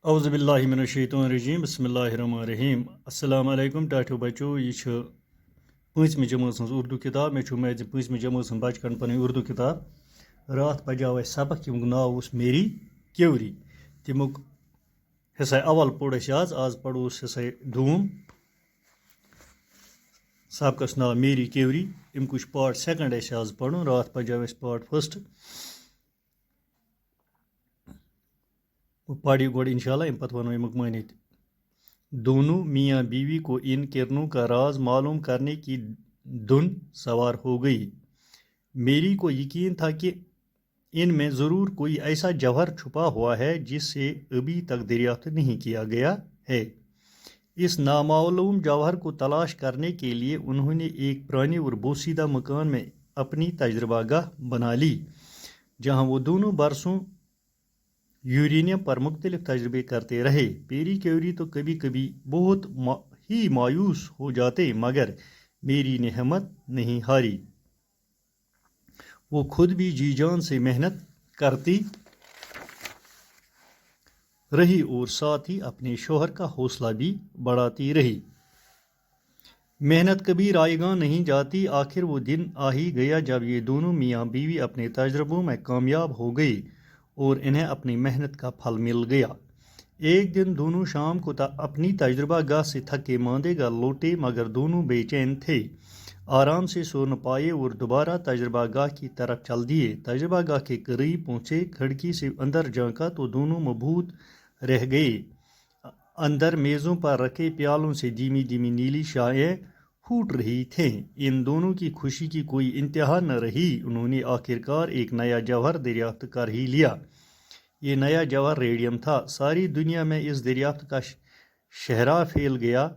اعوذ باللہ من الشیطان الرجیم بسم اللہ الرحمن الرحیم السلام علیکم ٹاٹھو بچو یہ پانچمہ جماعت ہز اردو کتاب میں امید پانچمہ جماعت ہز بچہ کن پن اردو کتاب رات پجاو اس سبق یمیک ناو اس میری کیوری تمیک حصہ اول پوڑ آز پڑو حصہ دوم سبقس ناو میری کیوری امیک پارٹ سیکنڈ آز پڑھن رات پجاو اس پارٹ فرسٹ پڑھی گوڑ انشاءاللہ ام پتہ ونو امیک معنی دونوں میاں بیوی کو ان کرنوں کا راز معلوم کرنے کی دھن سوار ہو گئی۔ میری کو یقین تھا کہ ان میں ضرور کوئی ایسا جوہر چھپا ہوا ہے جس سے ابھی تک دریافت نہیں کیا گیا ہے۔ اس نامعلوم جوہر کو تلاش کرنے کے لیے انہوں نے ایک پرانے اور بوسیدہ مکان میں اپنی تجربہ گاہ بنا لی، جہاں وہ دونوں برسوں یورینیم پر مختلف تجربے کرتے رہے۔ پیری کیوری تو کبھی کبھی بہت ہی مایوس ہو جاتے، مگر میری نے ہمت نہیں ہاری۔ وہ خود بھی جی جان سے محنت کرتی رہی اور ساتھ ہی اپنے شوہر کا حوصلہ بھی بڑھاتی رہی۔ محنت کبھی رائے گاں نہیں جاتی۔ آخر وہ دن آ ہی گیا جب یہ دونوں میاں بیوی اپنے تجربوں میں کامیاب ہو گئی اور انہیں اپنی محنت کا پھل مل گیا۔ ایک دن دونوں شام کو اپنی تجربہ گاہ سے تھکے ماندے گھر لوٹے، مگر دونوں بے چین تھے، آرام سے سو نہ پائے اور دوبارہ تجربہ گاہ کی طرف چل دیے۔ تجربہ گاہ کے قریب پہنچے، کھڑکی سے اندر جھانکا تو دونوں مبہوت رہ گئے۔ اندر میزوں پر رکھے پیالوں سے دھیمی دھیمی نیلی شعاعیں پھوٹ رہی تھیں۔ ان دونوں کی خوشی کی کوئی انتہا نہ رہی۔ انہوں نے آخرکار ایک نیا جوہر دریافت کر ہی لیا۔ یہ نیا جوہر ریڈیم تھا۔ ساری دنیا میں اس دریافت کا شہرا پھیل گیا۔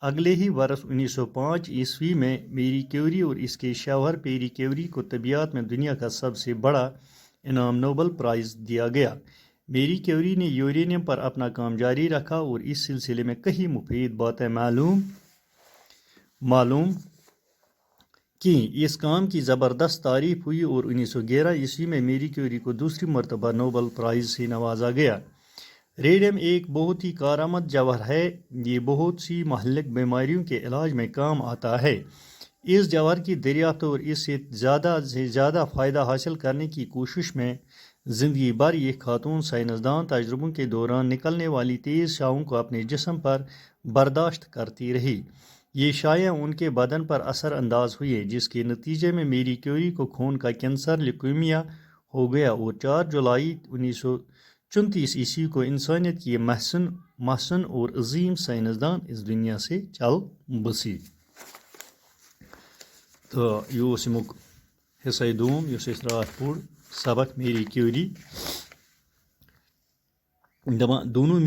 اگلے ہی برس 1905 میں میری کیوری اور اس کے شوہر پیری کیوری کو طبیعیات میں دنیا کا سب سے بڑا انعام نوبل پرائز دیا گیا۔ میری کیوری نے یورینیم پر اپنا کام جاری رکھا اور اس سلسلے میں کئی مفید باتیں معلوم کیں۔ اس کام کی زبردست تعریف ہوئی اور 1911 میں میری کیوری کو دوسری مرتبہ نوبل پرائز سے نوازا گیا۔ ریڈیم ایک بہت ہی کارآمد جوہر ہے۔ یہ بہت سی مہلک بیماریوں کے علاج میں کام آتا ہے۔ اس جوہر کی دریافت اور اس سے زیادہ فائدہ حاصل کرنے کی کوشش میں زندگی بھر یہ خاتون سائنسدان تجربوں کے دوران نکلنے والی تیز شعاعوں کو اپنے جسم پر برداشت کرتی رہی۔ یہ شعاعیں ان کے بدن پر اثر انداز ہوئیں، جس کے نتیجے میں میری کیوری کو خون کا کینسر لیوکیمیا ہو گیا اور 4 جولائی 1934 کو انسانیت کی یہ محسن اور عظیم سائنسدان اس دنیا سے چل بسی۔ تو یہ امیک حصہ دوم اس رات پوڑ سبق میری کیوری دونوں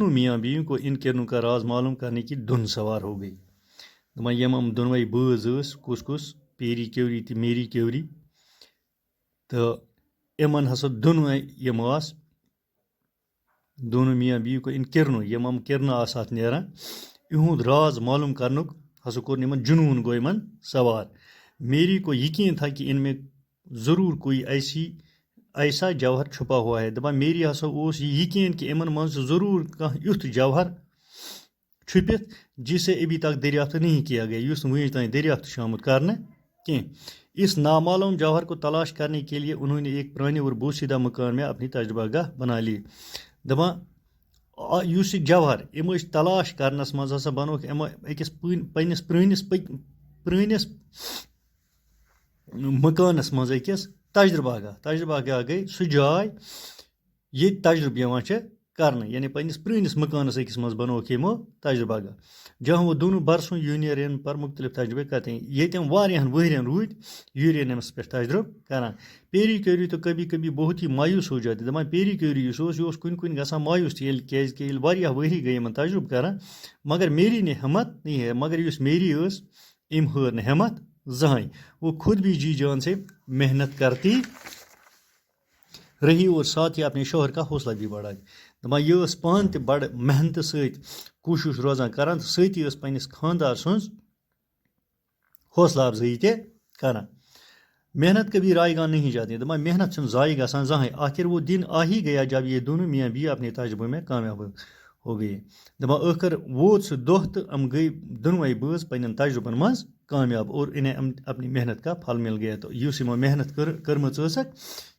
میاں بیوی کو ان کرنوں کا راز معلوم کرنے کی دھن سوار ہو گئی۔ یم دونوے باز کس پیری کیوری تو میری کیوری تو امن ہسا دونوے یم دونوں میاں بیوی کو ان کرنوں یم کرنہ ات نیران اہد راز معلوم کرنک ہسا کور یمن جنون گو یمن سوار۔ میری کو یقین تھا کہ ان میں ضرور کوئی ایسا جوہر چھپا ہوا ہے۔ دپان میری ہسا اس یہ یقین کہ امن من ضرور کانٛہہ یُتھ جوہر چھپت جسے ابھی تک دریافت نہیں کیا گیا، اس ونچ تین دریافت شامت کرنے کی۔ اس نامعلوم جوہر کو تلاش کرنے کے لیے انہوں نے ایک پرانے اور بوسیدہ مکان میں اپنی تجربہ گاہ بنا لی۔ دپان اس جوہر ام تلاش کرنس مز ہسا بنوک اکس پنس پرٲنس مکانس مز اکس تجربہ گاہ گئی سہ جائے یہ تجربہ یوان کرنے، یعنی پنس پرٲنس مکانس اکس مز بنوک یمو تجربہ گاہ، جہاں وہ دونوں برسوں یورینیم پر مختلف تجربے کرتے ہیں۔ یہ تم واریاہن ؤہرین روٗدۍ یورینیمس پہ تجربہ کران۔ پیری کیوری تو کبھی کبھی بہت ہی مایوس ہو جاتے۔ دپان پیری کیوری یہ کن گژھان مایوس کیازکہ ییٚلہِ واریاہ ؤری گٔے یمن تجربہ کران، مگر میری نے ہمت نہیں ہے۔ مگر یس میری ٲس أمۍ ہٲر نہٕ ہمت زٕہٕنۍ۔ وہ خود بھی جی جان سے محنت کرتی رہی اور ساتھ ہی اپنے شوہر کا حوصلہ بھی بڑھا۔ دپان یہ پان تہ بڑ محنت ست کوشش روزان کران تو سۭتی پنس خاندار سٕنٛز حوصلہ افزٲیی تہ کران۔ محنت کبھی رائے گاہ نہیں جاتی. دپان محنت چھنہٕ ضایع گژھان زانٛہے. آخر وہ دن آ ہی گیا جب یہ دونوں میاں بیوی اپنے تجربے میں کامیاب ہو گئے. دپان ٲخر ووت سُہ دۄہ تہٕ یِم گٔے دۄنوَے بٲژ پنٛنٮ۪ن تجربن منٛز کامیاب اور انہیں اپنی محنت کا پھل مل گیا. تو یُس یِمو محنت کٔرمٕژ ٲسکھ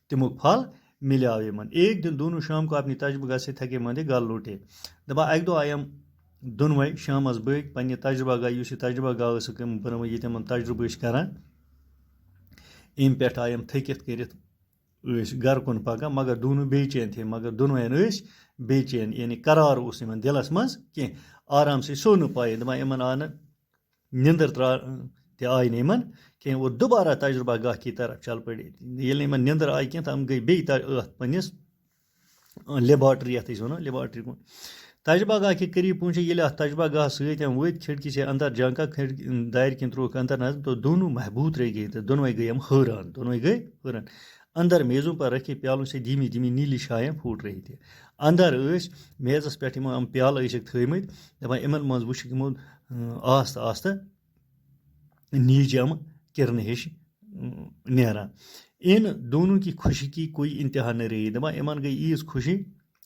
تمیُک پھل ملیو یِمن. ایک دن دونوں شام کو اپنی تجربہ سے تھکے مندے گل لوٹے. دپان اکہِ دۄہ آیہِ یِم دۄنوَے شامس بٲگۍ پننہِ تجربہ گاہ یُس یہِ تجربہ گاہ ٲسٕکھ یِم بنٲومٕژ ییٚتہِ یِمن تجربہٕ ٲسۍ کران امہِ پٮ۪ٹھ آیہِ یِم تھٔکِتھ کٔرِتھ ٲسۍ گرٕ کُن پکان مگر دوٗنوں بے چین تھے. مگر دۄنوَین ٲسۍ بے چین یعنی قرار اوس یِمن دِلس منٛز کینٛہہ. آرام سے سو نہٕ پایہِ. دپان یِمن آو نہٕ نِندٕر تہِ آیہِ نہٕ یِمن کینٛہہ اور دوبارہ تجربہ گاہ کی طرف چل پڑے. ییٚلہِ نہٕ یِمن نِندٕر آیہِ کینٛہہ تہٕ یِم گٔے بیٚیہِ اتھ پننِس لیبارٹری یتھ أسۍ وَنو لیبارٹری کُن. تجربہ گاہ کے قریب پہنچے. ییٚلہِ اتھ تجربہ گاہ سۭتۍ یِم وٲتۍ کھڑکی سے اندر جھانکا دارِ کِنۍ ترٛووُکھ اندر نظر تو دونوں محبوط رہ گئے. تہٕ دۄنوَے گٔے یِم حٲران. اندر میزوں پر رکھے پیالوں سے دھیمی دھیمی نیلی شایاں پھوٹ رہی تھی. اندر ٲسۍ میزس پٮ۪ٹھ یِمو یِم پیالہٕ ٲسِکھ تھٲومٕتۍ. دپان یِمن منٛز وٕچھِکھ یِمو آستہٕ آستہٕ نیٖجہِ یِم کِرنہٕ ہِش نیران. ان دونوں کی خوشی کی کوئی انتہا نہ رہی. دپان یِمن گٔے ییٖژ خوشی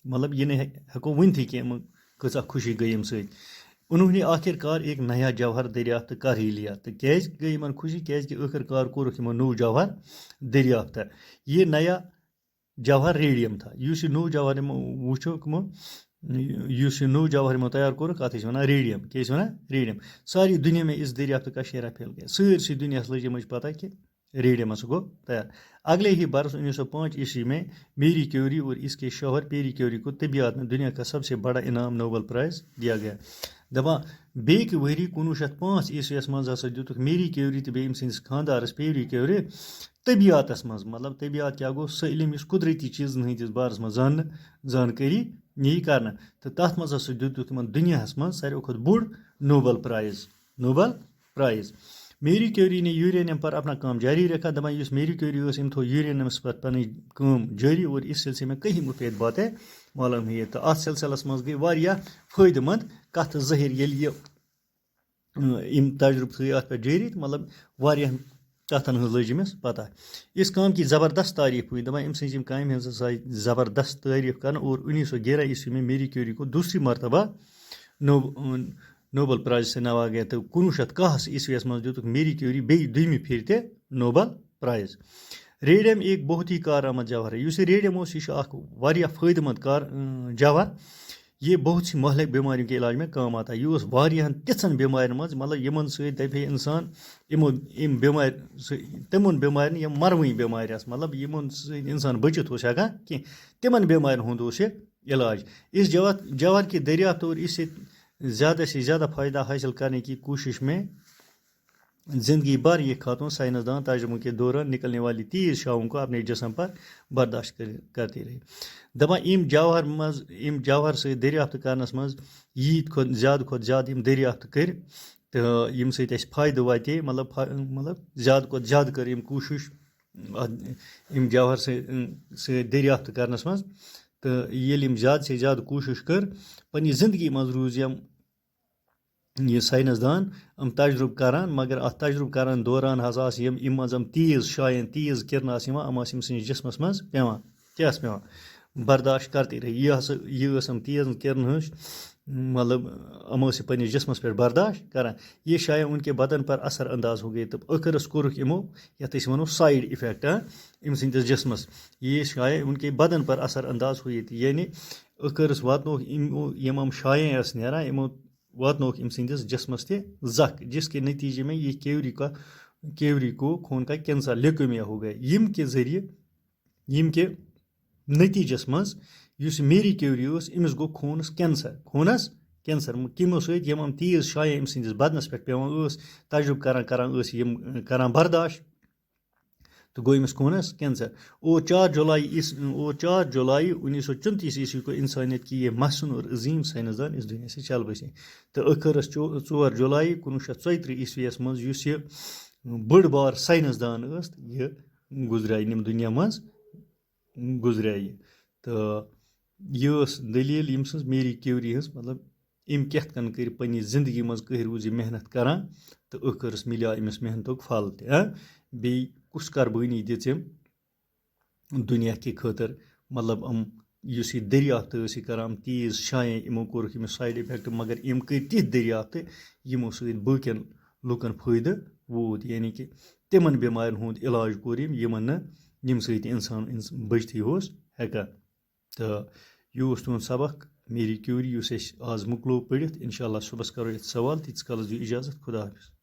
مطلب یہ نہٕ ہٮ۪کو ؤنتھٕے کہِ یِمن کۭژاہ خوشی گٔے ییٚمہِ سۭتۍ. انہوں نے آخر کار ایک نیا جوہر دریافت کر ہی لیا. تہٕ کیازِ گٔے یِمن خوشی کیازِ کہِ ٲخر کار کوٚرُکھ یِمو نوٚو جوہر دریافت. یہ نیا جوہر ریڈیم تھا. یُس یہِ نوٚو جوہر یِمو وٕچھُکھ یِمو یُس یہِ نوٚو جوہر یِمو تیار کوٚرُکھ اتھ ٲسۍ وَنان ریڈیم. کیٛاہ ٲسۍ وَنان ریڈیم. ساری دُنیا میں اس دریافت کا شیرا پھیل گیا. سٲرسٕے دُنیاہس لٔج یِمٕچ پتہ کہِ ریڈیمس گوٚو تیار. اگلے ہی برس 1905 میں میری کیوری اور اس کے شوہر پیری کیوری کو طبیعت میں دنیا کا سب سے بڑا انعام نوبل پرائز دیا گیا. دپان بیٚکہِ ؤری 1905 منٛز ہسا دیُتُکھ میری کیوری تہٕ بیٚیہِ أمۍ سٕنٛدِس خانٛدارس پیری کیوری طبیعتس منٛز مطلب طبیعت کیٛاہ گوٚو سُہ علم یُس قُدرٔتی چیٖزن ہٕنٛدِس بارس منٛز زانکٲری یی کرنہٕ. تہٕ تتھ منٛز ہسا دیُتُکھ یِمن دُنیاہس منٛز ساروی کھۄتہٕ بوٚڑ نوبل پرائز. میری کیوری نے یورینیم پر اپنا کام جاری رکھا. دپان یُس میری کیوری ٲس أمۍ تھوٚو یورینیمس پٮ۪ٹھ پنٕنۍ کٲم جٲری اور اس سلسلے میں کئی مفید باتیں معلوم ہوئی. تہٕ اتھ سلسلس منٛز گٔے واریاہ فٲیدٕ منٛد کتھٕ ظٲہِر ییٚلہِ یہِ یِم تجربہٕ تھٲے اتھ پٮ۪ٹھ جٲری تہٕ مطلب واریاہن کتھن ہٕنٛز لٔج أمِس پتہ. اس کام کی زبردست تعریف ہوئی. دپان أمۍ سٕنٛز یِم کامہِ ہٕنٛز ہسا آیہِ زبردست تعریف کرنہٕ اور 1911 میں میری کیوری کو دوسری مرتبہ نوبل پرائز سے نوا گیا. تہٕ 1910 منٛز دیُتُکھ میری کیوری بیٚیہِ دوٚیمہِ پھِرِ تہِ نوبل پرائز. ریڈیم ایک بہت ہی کارآمد جوہر ہے. یُس یہِ ریڈیم اوس یہِ چھُ اکھ واریاہ فٲیدٕ منٛد جوہر. یہ بہت سی مہلک بیماریوں کے علاج میں کام آتا ہے. یہ اوس واریاہن تِژھن بیمارٮ۪ن منٛز مطلب یِمن سۭتۍ دپہِ ہے اِنسان یِم بیمارِ تِمن بیمارٮ۪ن یِم مروٕنۍ بیمارِ آسہٕ مطلب یِمن سۭتۍ اِنسان بٔچِتھ اوس ہٮ۪کان کینٛہہ تِمن بیمارٮ۪ن ہُنٛد اوس یہِ علاج. اس جوہر کی دریافت اور اس سے زیادہ سے زیادہ فائدہ حاصل کرنے کی کوشش میں زندگی بھر یہ خاتون سائنسدان تجربوں کے دوران نکلنے والی تیز شعاؤں کو اپنے جسم پر برداشت کرتی رہی. دپان اَمہِ جوہر سۭتۍ دریافت کرنس منٛز ییٖتۍ کھۄتہٕ زیادٕ یِم دریافت کٔرۍ تہٕ ییٚمہِ سۭتۍ اَسہِ فٲیدٕ واتے مطلب زیادٕ کھۄتہٕ زیادٕ کٔر یِم کوٗشِش اَمہِ جوہر سۭتۍ دریافت کرنس منٛز. تہٕ ییٚلہِ یِم زیادٕ سے زیادٕ کوٗشِش کٔر پننہِ زندگی منٛز روٗز یہِ ساینسدان یِم تجربہٕ کران. مگر اتھ تجربہٕ کران دوران ہسا آسہٕ یِم منٛز یِم تیز شایَن تیز کِرنہٕ آسہٕ یِوان یِم آسہٕ أمۍ سٕنٛدِس جسمس منٛز پیٚوان کیٛاہ ٲس پیٚوان برداشت کرتے رہی. یہِ ٲس یِم تیز کِرنہٕ ہٕنٛز مطلب یِم ٲسۍ یہِ پننِس جسمس پٮ۪ٹھ برداشت کران. یہ شایَن ان کے بدن پر اثر انداز ہو گئی. تہٕ ٲخرس کوٚرُکھ یِمو یتھ أسۍ وَنو سایڈ اِفیکٹ أمۍ سٕنٛدِس جسمس. یہ شایَن ان کے بدن پر اثر انداز ہوئی. یعنی ٲخرس واتنووُکھ یِم شایَن ٲسۍ نیران یِمو واتنووُکھ أمۍ سٕنٛدِس جسمس تہِ زخ جس کے نتیجے میں یہ کیوری کو خون کا کینسر لیوکیمیا ہو گیا. یِم کہِ نتیجس منٛز یُس میری کیوری اوس أمِس گوٚو خوٗنس کینسر کیٚمو سۭتۍ یِم تیز شایَن أمۍ سٕنٛدِس بدنس پٮ۪ٹھ پیٚوان ٲس تجربہٕ کران ٲسۍ یِم کران برداشت تہٕ گوٚو أمِس خوٗنس کینسر. اور 4 جولائی 1934 کو انسانیت کی یہ محسن اور عظیم سائنسدان اس دنیا سے چل بسے. تہٕ ٲخرس 4 جولائی 1934 منٛز یُس یہِ بٔڑ بار ساینسدان ٲس یہِ گُزریٛاے یِم دُنیا منٛز گُزریٛاے. تہٕ یہِ ٲس دٔلیٖل ییٚمہِ سٕنٛز میری کیوری ہٕنٛز مطلب أمۍ کِتھ کٔنۍ کٔرۍ پننہِ زندگی منٛز کٔہۍ روٗز یہِ محنت کران تہٕ ٲخرس مِلیو أمِس محنتُک پھل تہِ. بیٚیہِ کُس قربٲنی دِژ أمۍ دُنیا کہِ خٲطرٕ مطلب یُس یہِ دٔریافتہٕ ٲسۍ یہِ کَران تیٖژ شایع یِمو کوٚرُکھ أمِس سایڈ اِفٮ۪کٹ مگر یِم کٔرۍ تِتھۍ دٔریافتہٕ یِمو سۭتۍ باقٕیَن لُکَن فٲیدٕ ووت یعنی کہِ تِمَن بٮ۪مارٮ۪ن ہُنٛد علاج کوٚر یِمَن نہٕ ییٚمہِ سۭتۍ اِنسان بٔچتھٕے اوس ہٮ۪کان تہٕ یہِ اوس تُہُنٛد سبق میری کیوری یُس أسۍ آز مۄکلو پٔرِتھ اِنشاء اللہ صُبحس کَرو یَتھ سوال تیٖتِس کالَس دِیِو اِجازت خدا حافِظ